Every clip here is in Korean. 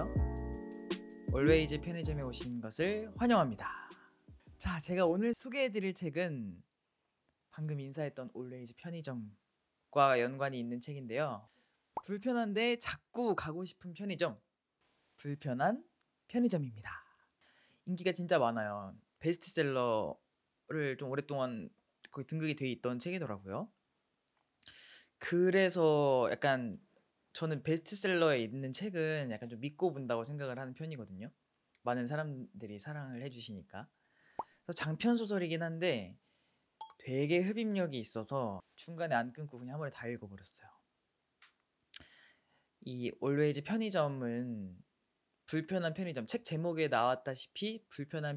안녕하세요. 올웨이즈 편의점에 오신 것을 환영합니다. 자, 제가 오늘 소개해드릴 책은 방금 인사했던 올웨이즈 편의점과 연관이 있는 책인데요. 불편한데 자꾸 가고 싶은 편의점, 불편한 편의점입니다. 인기가 진짜 많아요. 베스트셀러를 좀 오랫동안 거의 등극이 돼 있던 책이더라고요. 그래서 약간 저는 베스트셀러에 있는 책은 약간 좀 믿고 본다고 생각을 하는 편이거든요. 많은 사람들이 사랑을 해주시니까. 그래서 장편 소설이긴 한데 되게 흡입력이 있어서 중간에 안 끊고 그냥 한 번에 다 읽어버렸어요. 이 올웨이즈 편의점은 불편한 편의점, 책 제목에 나왔다시피 불편한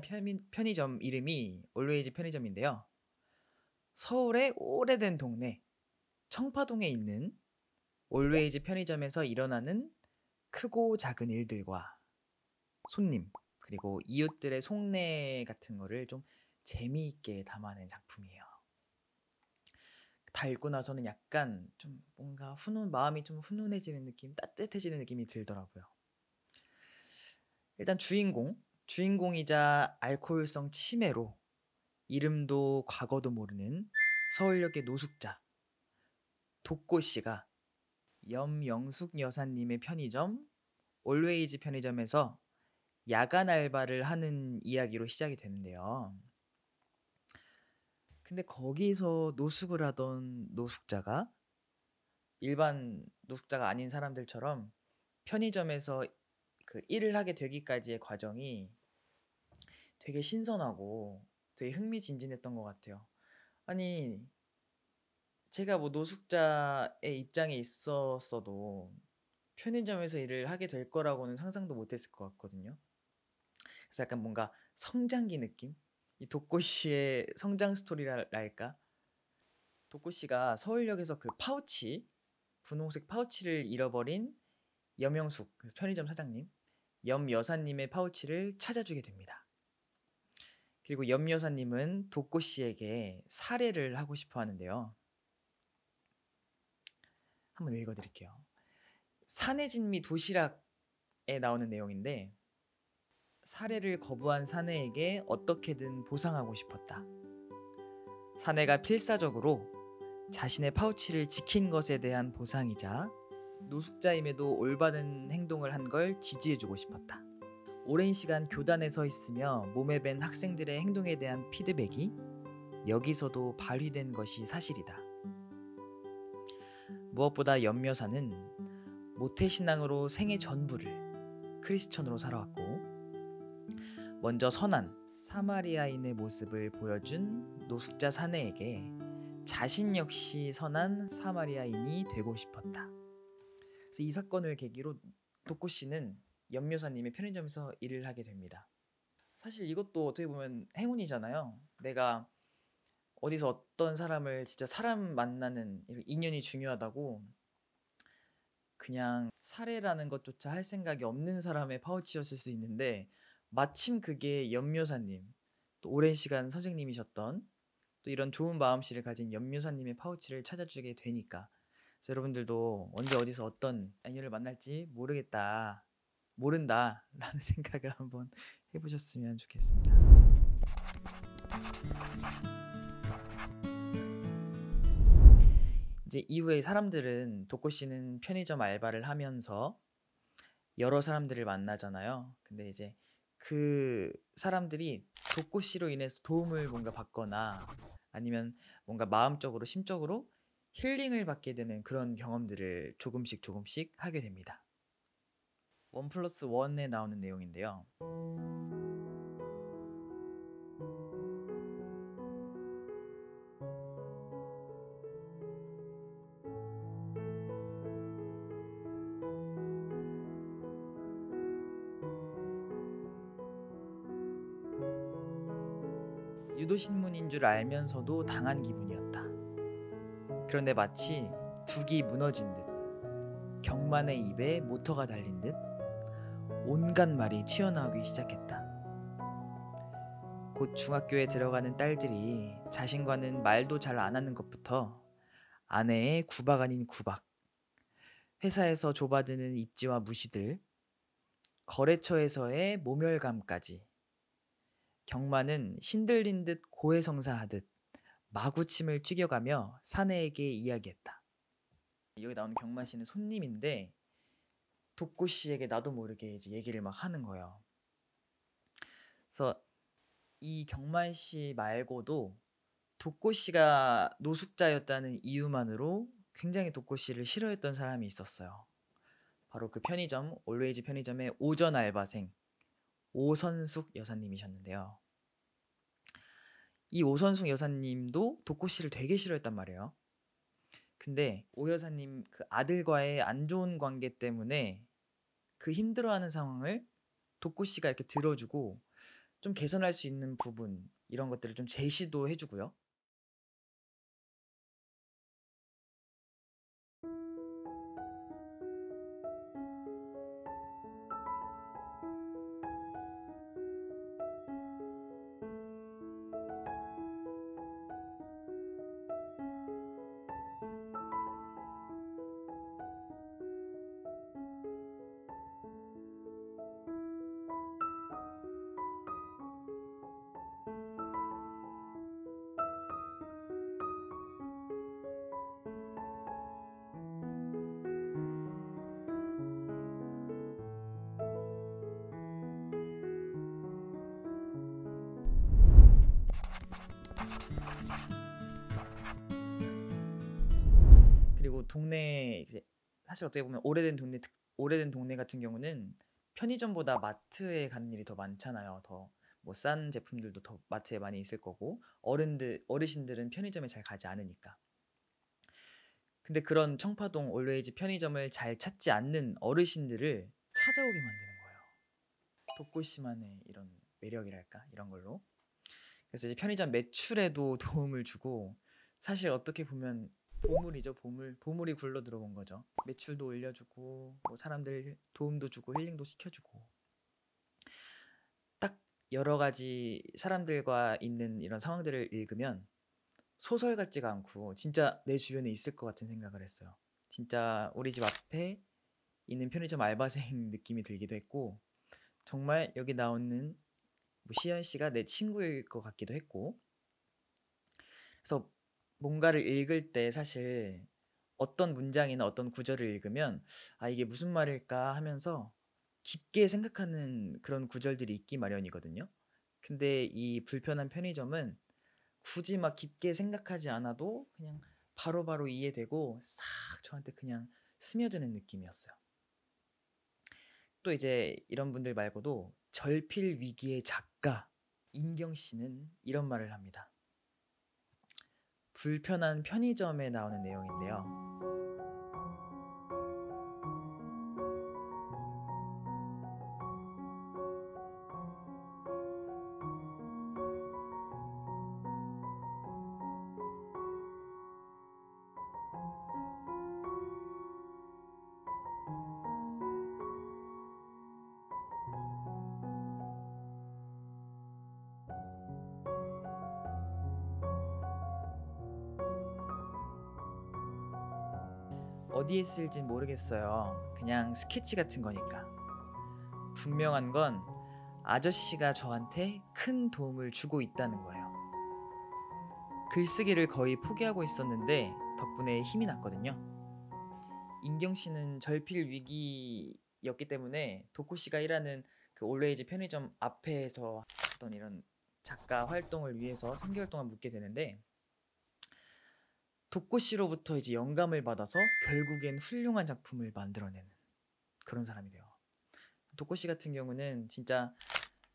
편의점 이름이 올웨이즈 편의점인데요. 서울의 오래된 동네 청파동에 있는 올웨이즈 편의점에서 일어나는 크고 작은 일들과 손님 그리고 이웃들의 속내 같은 거를 좀 재미있게 담아낸 작품이에요. 다 읽고 나서는 약간 좀 뭔가 마음이 좀 훈훈해지는 느낌, 따뜻해지는 느낌이 들더라고요. 일단 주인공이자 알코올성 치매로 이름도 과거도 모르는 서울역의 노숙자 독고 씨가 염영숙 여사님의 편의점 올웨이즈 편의점에서 야간 알바를 하는 이야기로 시작이 되는데요. 근데 거기서 노숙을 하던 노숙자가 일반 노숙자가 아닌 사람들처럼 편의점에서 그 일을 하게 되기까지의 과정이 되게 신선하고 되게 흥미진진했던 것 같아요. 아니, 제가 뭐 노숙자의 입장에 있었어도 편의점에서 일을 하게 될 거라고는 상상도 못했을 것 같거든요. 그래서 약간 뭔가 성장기 느낌? 이 독고 씨의 성장 스토리랄까? 독고 씨가 서울역에서 그 파우치, 분홍색 파우치를 잃어버린 염영숙, 그 편의점 사장님, 염 여사님의 파우치를 찾아주게 됩니다. 그리고 염 여사님은 독고 씨에게 살해를 하고 싶어 하는데요. 한번 읽어드릴게요. 사내진미 도시락에 나오는 내용인데 살해를 거부한 사내에게 어떻게든 보상하고 싶었다. 사내가 필사적으로 자신의 파우치를 지킨 것에 대한 보상이자 노숙자임에도 올바른 행동을 한 걸 지지해주고 싶었다. 오랜 시간 교단에 서 있으며 몸에 밴 학생들의 행동에 대한 피드백이 여기서도 발휘된 것이 사실이다. 무엇보다 염 여사는 모태신앙으로 생애 전부를 크리스천으로 살아왔고 먼저 선한 사마리아인의 모습을 보여준 노숙자 사내에게 자신 역시 선한 사마리아인이 되고 싶었다. 그래서 이 사건을 계기로 독고 씨는 염 여사님의 편의점에서 일을 하게 됩니다. 사실 이것도 어떻게 보면 행운이잖아요. 내가 어디서 어떤 사람을 진짜 사람 만나는 인연이 중요하다고 그냥 살해라는 것조차 할 생각이 없는 사람의 파우치였을 수 있는데 마침 그게 염 여사님, 또 오랜 시간 선생님이셨던 또 이런 좋은 마음씨를 가진 염 여사님의 파우치를 찾아주게 되니까 그래서 여러분들도 언제 어디서 어떤 인연을 만날지 모른다라는 생각을 한번 해보셨으면 좋겠습니다. 이제 이후에 사람들은 독고 씨는 편의점 알바를 하면서 여러 사람들을 만나잖아요. 근데 이제 그 사람들이 독고 씨로 인해서 도움을 뭔가 받거나 아니면 뭔가 마음적으로 심적으로 힐링을 받게 되는 그런 경험들을 조금씩 하게 됩니다. 1+1에 나오는 내용인데요. 유도신문인 줄 알면서도 당한 기분이었다. 그런데 마치 둑이 무너진 듯 경만의 입에 모터가 달린 듯 온갖 말이 튀어나오기 시작했다. 곧 중학교에 들어가는 딸들이 자신과는 말도 잘 안 하는 것부터 아내의 구박 아닌 구박, 회사에서 좁아드는 입지와 무시들, 거래처에서의 모멸감까지 경마는 신들린 듯 고해성사하듯 마구침을 튀겨가며 사내에게 이야기했다. 여기 나오는 경마 씨는 손님인데 독고 씨에게 나도 모르게 이제 얘기를 막 하는 거예요. 그래서 이 경마 씨 말고도 독고 씨가 노숙자였다는 이유만으로 굉장히 독고 씨를 싫어했던 사람이 있었어요. 바로 그 편의점, 올웨이즈 편의점의 오전 알바생 오선숙 여사님이셨는데요. 이 오선숙 여사님도 독고 씨를 되게 싫어했단 말이에요. 근데 오 여사님 그 아들과의 안 좋은 관계 때문에 그 힘들어하는 상황을 독고 씨가 이렇게 들어주고 좀 개선할 수 있는 부분 이런 것들을 좀 제시도 해주고요. 그리고 동네 이제 사실 어떻게 보면 오래된 동네 같은 경우는 편의점보다 마트에 가는 일이 더 많잖아요. 더 뭐 싼 제품들도 더 마트에 많이 있을 거고 어르신들은 편의점에 잘 가지 않으니까. 근데 그런 청파동 올웨이즈 편의점을 잘 찾지 않는 어르신들을 찾아오게 만드는 거예요. 독고 씨만의 이런 매력이랄까 이런 걸로. 그래서 이제 편의점 매출에도 도움을 주고 사실 어떻게 보면 보물이죠, 보물. 보물이 굴러 들어온 거죠. 매출도 올려주고 뭐 사람들 도움도 주고 힐링도 시켜주고 딱 여러 가지 사람들과 있는 이런 상황들을 읽으면 소설 같지가 않고 진짜 내 주변에 있을 것 같은 생각을 했어요. 진짜 우리 집 앞에 있는 편의점 알바생 느낌이 들기도 했고 정말 여기 나오는 뭐 시연 씨가 내 친구일 것 같기도 했고 그래서 뭔가를 읽을 때 사실 어떤 문장이나 어떤 구절을 읽으면 '아 이게 무슨 말일까?' 하면서 깊게 생각하는 그런 구절들이 있기 마련이거든요. 근데 이 불편한 편의점은 굳이 막 깊게 생각하지 않아도 그냥 바로바로 이해되고 싹 저한테 그냥 스며드는 느낌이었어요. 또 이제 이런 분들 말고도 절필 위기의 작가 인경 씨는 이런 말을 합니다. 불편한 편의점에 나오는 내용인데요. 어디에 쓸진 모르겠어요. 그냥 스케치 같은 거니까. 분명한 건 아저씨가 저한테 큰 도움을 주고 있다는 거예요. 글쓰기를 거의 포기하고 있었는데 덕분에 힘이 났거든요. 인경 씨는 절필 위기였기 때문에 도코 씨가 일하는 그 올웨이즈 편의점 앞에서 어떤 이런 작가 활동을 위해서 3개월 동안 묵게 되는데 도코 씨로부터 이제 영감을 받아서 결국엔 훌륭한 작품을 만들어내는 그런 사람이 돼요. 도코 씨 같은 경우는 진짜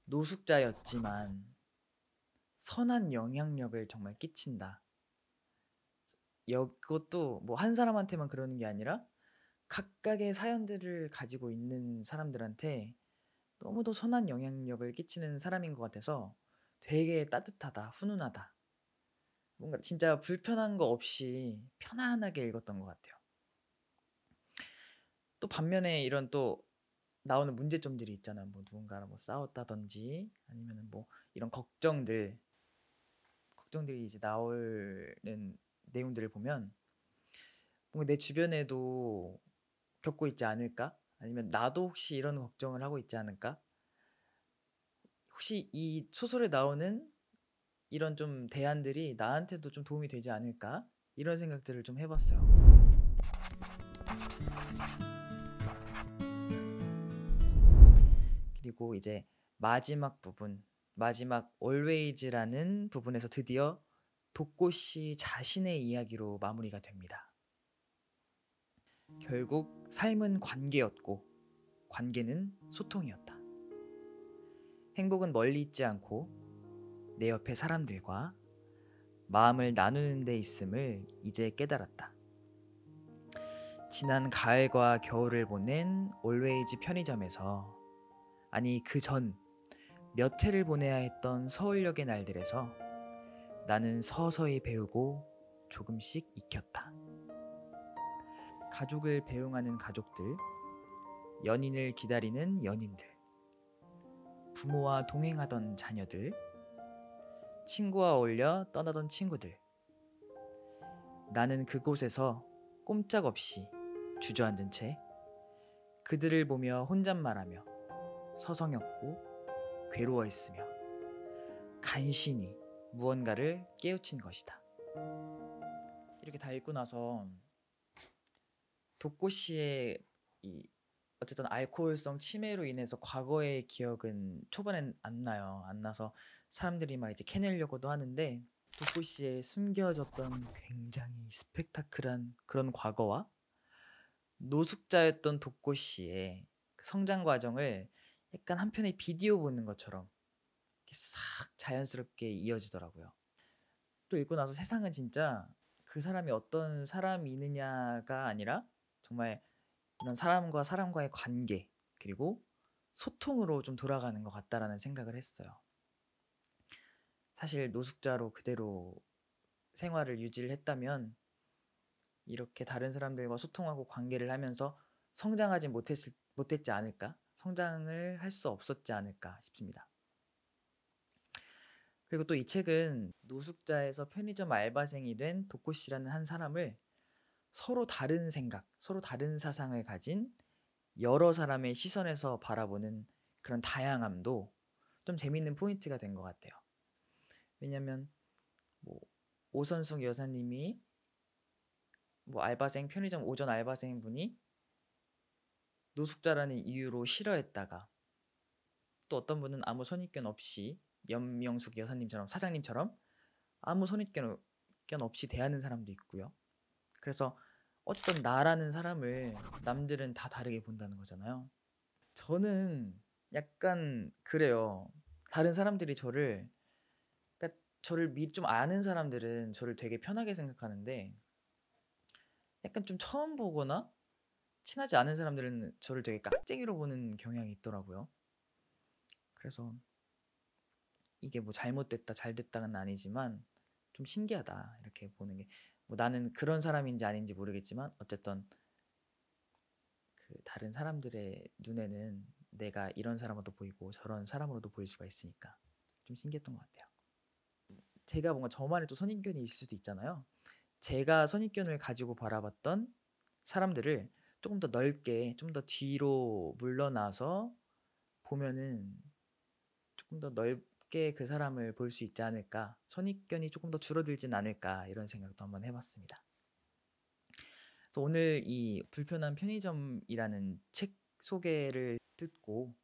노숙자였지만 선한 영향력을 정말 끼친다. 그것도 뭐 한 사람한테만 그러는 게 아니라 각각의 사연들을 가지고 있는 사람들한테 너무도 선한 영향력을 끼치는 사람인 것 같아서 되게 따뜻하다, 훈훈하다. 뭔가 진짜 불편한 거 없이 편안하게 읽었던 것 같아요. 또 반면에 이런 또 나오는 문제점들이 있잖아. 뭐 누군가랑 뭐 싸웠다든지 아니면은 뭐 이런 걱정들이 이제 나오는 내용들을 보면 뭔가 '내 주변에도 겪고 있지 않을까?' 아니면 '나도 혹시 이런 걱정을 하고 있지 않을까? 혹시 이 소설에 나오는 이런 좀 대안들이 나한테도 좀 도움이 되지 않을까?' 이런 생각들을 좀 해 봤어요. 그리고 이제 마지막 부분, 마지막 always라는 부분에서 드디어 독고 씨 자신의 이야기로 마무리가 됩니다. 결국 삶은 관계였고 관계는 소통이었다. 행복은 멀리 있지 않고 내 옆에 사람들과 마음을 나누는 데 있음을 이제 깨달았다. 지난 가을과 겨울을 보낸 올웨이즈 편의점에서, 아니 그 전 몇 해를 보내야 했던 서울역의 날들에서 나는 서서히 배우고 조금씩 익혔다. 가족을 배웅하는 가족들, 연인을 기다리는 연인들, 부모와 동행하던 자녀들, 친구와 어울려 떠나던 친구들. 나는 그곳에서 꼼짝없이 주저앉은 채 그들을 보며 혼잣말하며 서성였고 괴로워했으며 간신히 무언가를 깨우친 것이다. 이렇게 다 읽고 나서 독고 씨의 이 어쨌든 알코올성 치매로 인해서 과거의 기억은 초반엔 안 나요. 안 나서 사람들이 막 이제 캐내려고도 하는데, 독고 씨의 숨겨졌던 굉장히 스펙타클한 그런 과거와 노숙자였던 독고 씨의 그 성장 과정을 약간 한편의 비디오 보는 것처럼 이렇게 싹 자연스럽게 이어지더라고요. 또 읽고 나서 세상은 진짜 그 사람이 어떤 사람이느냐가 아니라 정말 이런 사람과 사람과의 관계, 그리고 소통으로 좀 돌아가는 것 같다라는 생각을 했어요. 사실 노숙자로 그대로 생활을 유지를 했다면 이렇게 다른 사람들과 소통하고 관계를 하면서 성장하지 못했지 않을까? 성장을 할 수 없었지 않을까 싶습니다. 그리고 또 이 책은 노숙자에서 편의점 알바생이 된 독고 씨라는 한 사람을 서로 다른 생각, 서로 다른 사상을 가진 여러 사람의 시선에서 바라보는 그런 다양함도 좀 재밌는 포인트가 된 것 같아요. 왜냐면 뭐 오선숙 여사님이 뭐 알바생, 편의점 오전 알바생 분이 노숙자라는 이유로 싫어했다가, 또 어떤 분은 아무 선입견 없이 연명숙 여사님처럼, 사장님처럼 아무 선입견 없이 대하는 사람도 있고요. 그래서 어쨌든 나라는 사람을 남들은 다 다르게 본다는 거잖아요. 저는 약간 그래요. 다른 사람들이 저를, 그러니까 저를 좀 아는 사람들은 저를 되게 편하게 생각하는데, 약간 좀 처음 보거나 친하지 않은 사람들은 저를 되게 깍쟁이로 보는 경향이 있더라고요. 그래서 이게 뭐 잘못됐다, 잘됐다는 아니지만 좀 신기하다 이렇게 보는 게, 뭐 나는 그런 사람인지 아닌지 모르겠지만 어쨌든 그 다른 사람들의 눈에는 내가 이런 사람으로도 보이고 저런 사람으로도 보일 수가 있으니까 좀 신기했던 것 같아요. 제가 뭔가 저만의 또 선입견이 있을 수도 있잖아요. 제가 선입견을 가지고 바라봤던 사람들을 조금 더 넓게, 좀 더 뒤로 물러나서 보면은 조금 더 넓게 그 사람을 볼 수 있지 않을까, 선입견이 조금 더 줄어들진 않을까, 이런 생각도 한번 해봤습니다. 그래서 오늘 이 불편한 편의점이라는 책 소개를 듣고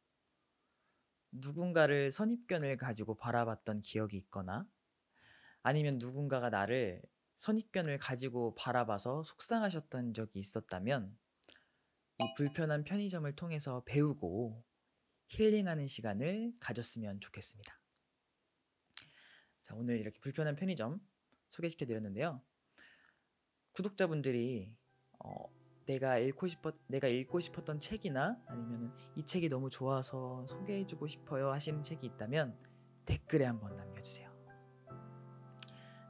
누군가를 선입견을 가지고 바라봤던 기억이 있거나, 아니면 누군가가 나를 선입견을 가지고 바라봐서 속상하셨던 적이 있었다면 이 불편한 편의점을 통해서 배우고 힐링하는 시간을 가졌으면 좋겠습니다. 자, 오늘 이렇게 불편한 편의점 소개시켜 드렸는데요. 구독자분들이 내가 읽고 싶었던 책이나 아니면 이 책이 너무 좋아서 소개해주고 싶어요 하시는 책이 있다면 댓글에 한번 남겨주세요.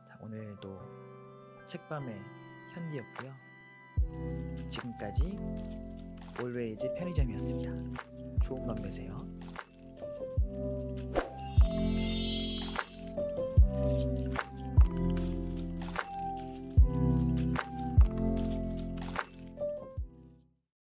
자, 오늘도 책밤의 현디였고요. 지금까지 올웨이즈 편의점이었습니다. 좋은 밤 되세요.